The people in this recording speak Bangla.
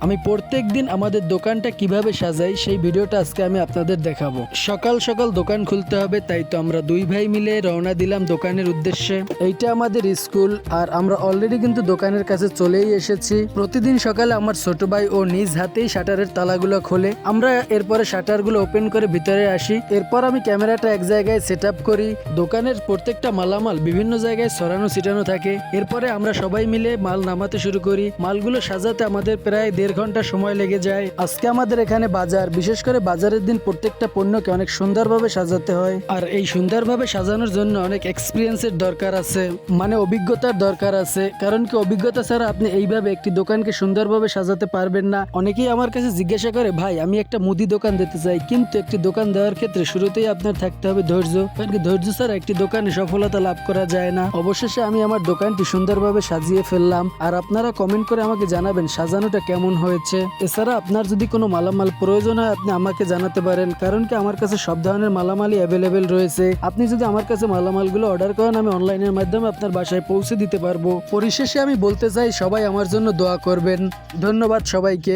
আমি প্রত্যেক দিন আমাদের দোকানটা কিভাবে সাজাই সেই ভিডিওটা আজকে আমি আপনাদের দেখাবো। সকাল সকাল দোকান খুলতে হবে, তাই তো আমরা দুই ভাই মিলে রওনা দিলাম দোকানের উদ্দেশ্যে। এইটা আমাদের স্কুল আর আমরা অলরেডি কিন্তু দোকানের কাছে চলেই এসেছি। প্রতিদিন সকালে আমার ছোট ভাই ও নিজ হাতেই শাটারের তালাগুলো খোলে। আমরা এরপরে শাটারগুলো ওপেন করে ভিতরে আসি। এরপর আমি ক্যামেরাটা এক জায়গায় সেট আপ করি। দোকানের প্রত্যেকটা মালামাল বিভিন্ন জায়গায় ছড়ানো ছিটানো থাকে। এরপরে আমরা সবাই মিলে মাল নামাতে শুরু করি। মালগুলো সাজাতে আমাদের প্রায় 1.5 ঘন্টা সময় লেগে যায়। আজকে আমাদের এখানে বাজার, বিশেষ করে বাজারের দিন প্রত্যেকটা পণ্যকে অনেক সুন্দরভাবে সাজাতে হয়। আর এই সুন্দরভাবে সাজানোর জন্য অনেক এক্সপিরিয়েন্সের দরকার আছে, মানে অভিজ্ঞতার দরকার আছে। কারণ কি, অভিজ্ঞতা ছাড়া আপনি এইভাবে একটি দোকানকে সুন্দরভাবে সাজাতে পারবেন না। অনেকেই আমার কাছে জিজ্ঞাসা করে, ভাই আমি একটা মুদি দোকান দিতে চাই, কিন্তু একটি দোকান দেওয়ার ক্ষেত্রে শুরুতেই আপনার থাকতে হবে ধৈর্য। কারণ কি, ধৈর্য ছাড়া একটি দোকানে সফলতা লাভ করা যায় না। অবশেষে আমি আমার দোকানটি সুন্দরভাবে সাজিয়ে ফেললাম। আর আপনারা কমেন্ট করে আমাকে জানাবেন সাজানোটা কেমন হয়েছে। এছাড়া আপনার যদি কোনো মালামাল প্রয়োজন হয় আপনি আমাকে জানাতে পারেন, কারণ কি আমার কাছে সব ধরনের মালামালই অ্যাভেলেবেল রয়েছে। আপনি যদি আমার কাছে মালামালগুলো অর্ডার করেন, আমি অনলাইনের মাধ্যমে আপনার বাসায় পৌঁছে দিতে পারবো। পরিশেষে আমি বলতে চাই, সবাই আমার জন্য দোয়া করবেন। ধন্যবাদ সবাইকে।